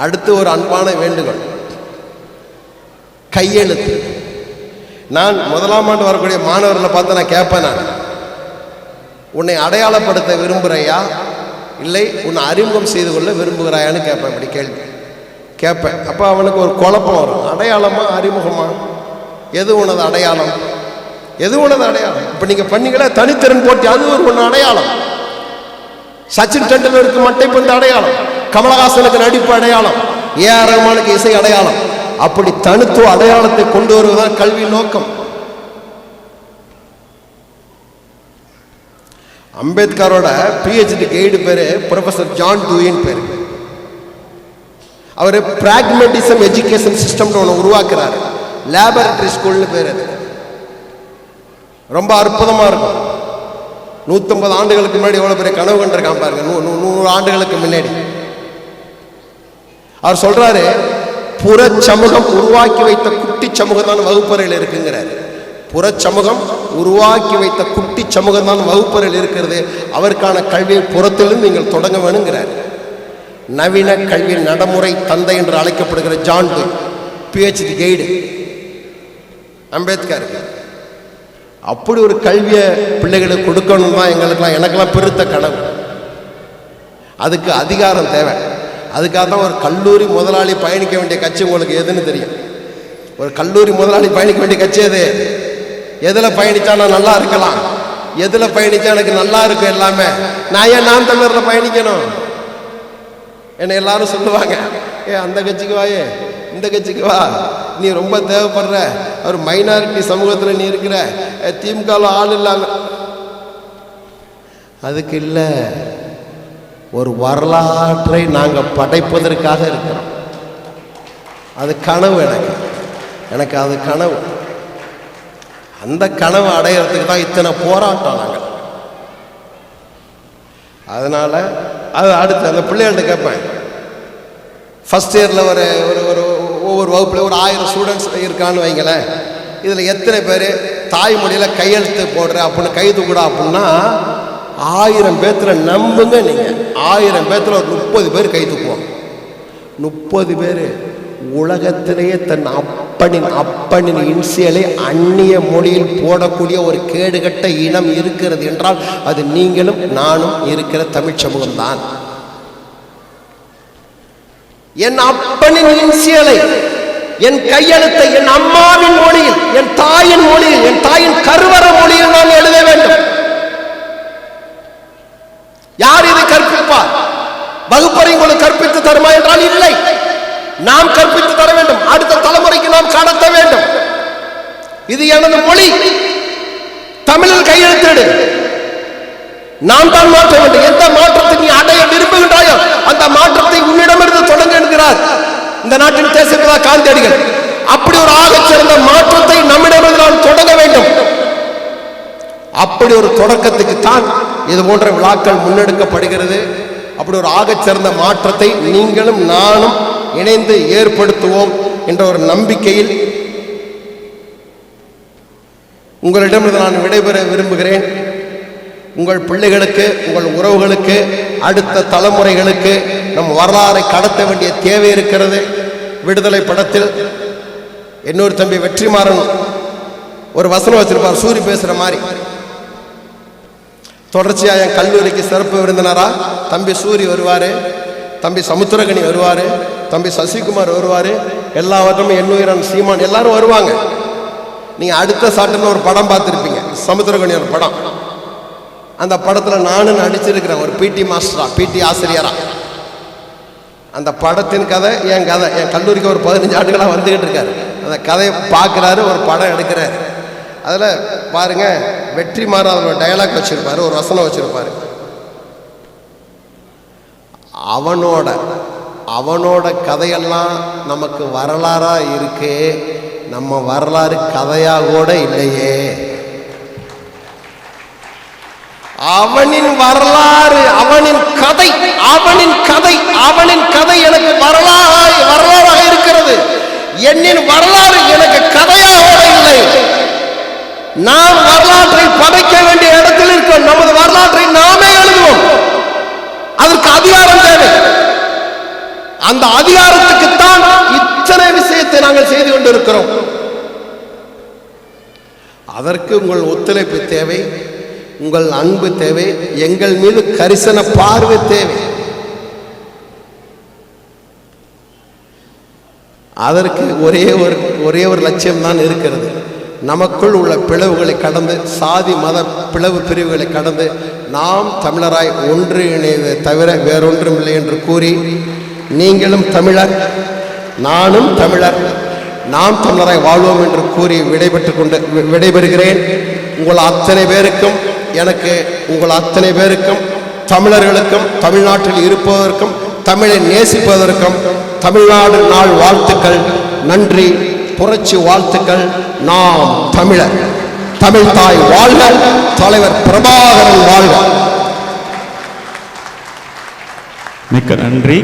[SPEAKER 2] அடுத்து ஒரு அன்பான வேண்டுகோள், கையெழுத்து. நான் 1ஆம் ஆண்டு வரக்கூடிய மாணவர்களை பார்த்து நான் கேட்பேன், நான் உன்னை அடையாளப்படுத்த விரும்புகிறாயா இல்லை உன்னை அறிமுகம் செய்து கொள்ள விரும்புகிறாயான்னு கேட்பேன். இப்படி கேள்வி கேட்பேன். அப்போ அவனுக்கு ஒரு குழப்பம் வரும். அடையாளமா அறிமுகமா? எது உனது அடையாளம்? எது உனது அடையாளம்? இப்போ நீங்கள் பண்ணீங்களா தனித்திறன் போட்டி, அது ஒரு ஒன்று அடையாளம். சச்சின் டெண்டுல்கருக்கு மட்டைப்பந்து அடையாளம், கமலஹாசனுக்கு நடிப்பு அடையாளம், ஏஆர் ரஹ்மானுக்கு இசை அடையாளம். அப்படி தனித்துவ அடையாளத்தை கொண்டு வருவதுதான் கல்வி நோக்கம். அம்பேத்கரோட பிஹெச்டி கைடு பேரு ப்ரொஃபசர் ஜான் டூயின் பேரு. அவர் பிராக்மெட்டிசம் எஜுகேஷன் சிஸ்டம்னு ஒன்று உருவாக்குறாரு. லேபரட்டரி ஸ்கூல்னு பேர். அது ரொம்ப அற்புதமாக இருக்கும். 150 ஆண்டுகளுக்கு முன்னாடி எவ்வளோ பெரிய கனவு கண்டிருக்கான் பாருங்க. 100 ஆண்டுகளுக்கு முன்னாடி அவர் சொல்றாரு, புற சமூகம் உருவாக்கி வைத்த குட்டி சமூகம் தான் வகுப்பறையில் இருக்குங்கிறார். புற சமூகம் உருவாக்கி வைத்த குட்டி சமூகம் தான் வகுப்பறையில் இருக்கிறது. அவருக்கான கல்வியை புறத்திலிருந்து நீங்கள் தொடங்க வேணுங்கிறார். நவீன கல்வி நடைமுறை தந்தை என்று அழைக்கப்படுகிற John Dewey PhD guide Ambedkar. அப்படி ஒரு கல்வியை பிள்ளைகளுக்கு கொடுக்கணும் தான் எனக்கெல்லாம் பெருத்த கனவு. அதுக்கு அதிகாரம் தேவை. அதுக்காக தான் ஒரு கல்லூரி முதலாளி பயணிக்க வேண்டிய கட்சி உங்களுக்கு எதுன்னு தெரியும். ஒரு கல்லூரி முதலாளி பயணிக்க வேண்டிய கட்சி எது? எதில் பயணித்தா நான் நல்லா இருக்கலாம், எதில் பயணித்தா எனக்கு நல்லா இருக்கும் எல்லாமே. நான் ஏன் நான் தமிழரில் பயணிக்கணும்? என்னை எல்லாரும் சொல்லுவாங்க, அந்த கட்சிக்கு வாயே, இந்த கட்சிக்கு வா, நீ ரொம்ப தேவைப்படுற, ஒரு மைனாரிட்டி சமூகத்தில் நீ இருக்கிற, திமுகவில் ஆள் இல்லாம. அதுக்கு இல்லை, ஒரு வரலாற்றை நாங்கள் படைப்பதற்காக இருக்கிறோம். அது கனவு. எனக்கு அது கனவு. அந்த கனவு அடையிறதுக்கு தான் இத்தனை போராட்டம் நாங்கள். அதனால அது அடுத்து அந்த பிள்ளைகள்கிட்ட கேட்பேன். ஃபர்ஸ்ட் இயரில் ஒரு ஒரு ஒவ்வொரு வகுப்பில் ஒரு 1000 ஸ்டூடெண்ட்ஸ் இருக்கான்னு வைங்களேன். இதில் எத்தனை பேர் தாய்மொழியில் கையெழுத்து போடுற அப்படின்னு கை தூக்குடா அப்படின்னா 1000 பேர்த்தில் நம்புங்க நீங்கள், 1000 பேர்த்தில் ஒரு 30 பேர் கை தூக்குவோம். 30 பேர் உலகத்திலேயே தன் அப்பனின் இன்சியலை அந்நிய மொழியில் போடக்கூடிய ஒரு கேடுகட்ட இனம் இருக்கிறது என்றால் அது நீங்களும் நானும் இருக்கிற தமிழ் சமூகம்தான். என் அப்பனின் இன்சியலை, என் கையெழுத்தை என் அம்மாவின் மொழியில், என் தாயின் மொழியில், என் தாயின் கருவற மொழியில் நான் எழுத வேண்டும். யார் இதை கற்பிப்பார்? வகுப்பறை உங்களுக்கு கற்பித்து தருமா என்றால் இல்லை. நாம் கற்பித்து தர வேண்டும். அடுத்த தலைமுறைக்கு நாம் கடத்த வேண்டும். இது எனது மொழி, தமிழில் கையெழுத்திடு. நாம் தான் மாற்ற வேண்டும். எந்த மாற்றத்தை நீ அடைய விரும்புகின்றாயோ அந்த மாற்றத்தை உன்னிடமிருந்து தொடங்க என்கிறார் இந்த நாட்டின் தேசப்பிதா காந்தியடிகள். அப்படி ஒரு ஆகச் சிறந்த மாற்றத்தை நம்மிடமிருந்து நாம் தொடங்க வேண்டும். அப்படி ஒரு தொடக்கத்துக்கு தான் இது போன்ற விழாக்கள் முன்னெடுக்கப்படுகிறது. அப்படி ஒரு ஆகச் சிறந்த மாற்றத்தை நீங்களும் நானும் இணைந்து ஏற்படுத்துவோம் என்ற ஒரு நம்பிக்கையில் உங்களிடமிருந்து நான் விடைபெற விரும்புகிறேன். உங்கள் பிள்ளைகளுக்கு, உங்கள் உறவுகளுக்கு, அடுத்த தலைமுறைகளுக்கு நம் வரலாறை கடத்த வேண்டிய தேவை இருக்கிறது. விடுதலை படத்தில் இன்னொரு தம்பி வெற்றிமாறன் ஒரு வசனம் வச்சிருப்பார், சூரி பேசுகிற மாதிரி. தொடர்ச்சியாக என் கல்லூரிக்கு சிறப்பு விருந்தினரா தம்பி சூரி வருவார், தம்பி சமுத்திரகனி வருவார், தம்பி சசிகுமார் வருவார், எல்லாவற்றும் எண்ணுயிரன் சீமான் எல்லாரும் வருவாங்க. நீங்கள் அடுத்த சாட்டுன்னு ஒரு படம் பார்த்துருப்பீங்க, சமுத்திரகனியோட படம். அந்த படத்தில் நானும் நடிச்சிருக்கிறேன், ஒரு பிடி மாஸ்டரா, பிடி ஆசிரியரா. அந்த படத்தின் கதை என் கதை. என் கல்லூரிக்கு ஒரு 15 ஆண்டுகளாக வந்துக்கிட்டு இருக்காரு. அந்த கதையை பார்க்குறாரு, ஒரு படம் எடுக்கிறாரு. அதில் பாருங்க, வெற்றிமாறன் அதோட டயலாக் வச்சிருப்பாரு, ஒரு வசனம் வச்சிருப்பாரு. அவனோட கதையெல்லாம் நமக்கு வரலாறா இருக்கு, நம்ம வரலாறு கதையா கூட இல்லையே. அவனின் வரலாறு, அவனின் கதை எனக்கு வரலாறாக இருக்கிறது. என்னின் வரலாறு எனக்கு கதையாக இல்லை. நாம் வரலாற்றை படைக்க வேண்டிய இடத்தில் இருக்கோம். நமது வரலாற்றை நாமே எழுதுவோம். அதற்கு அதிகாரம் தேவை. அந்த அதிகாரத்துக்குத்தான் இத்தனை விஷயத்தை நாங்கள் செய்து கொண்டிருக்கிறோம். அதற்கு உங்கள் ஒத்துழைப்பு தேவை, உங்கள் அன்பு தேவை, எங்கள் மீது கரிசன பார்வை தேவை. அதற்கு ஒரே ஒரு லட்சியம்தான் இருக்கிறது. நமக்குள் உள்ள பிளவுகளை கடந்து, சாதி மத பிளவு பிரிவுகளை கடந்து நாம் தமிழராய் ஒன்று இணையதை தவிர வேறொன்றும் இல்லை என்று கூறி, நீங்களும் தமிழர், நானும் தமிழர், நாம் தமிழராய் வாழ்வோம் என்று கூறி விடைபெறுகிறேன். உங்கள் அத்தனை பேருக்கும் தமிழர்களுக்கும் தமிழ்நாட்டில் இருப்பதற்கும் தமிழை நேசிப்பதற்கும் தமிழ்நாடு நாள் வாழ்த்துக்கள். நன்றி. புரட்சி வாழ்த்துக்கள். நாம் தமிழர். தமிழ் தாய் வாழ்க. தலைவர் பிரபாகரன் வாழ்க.
[SPEAKER 3] மிக்க நன்றி.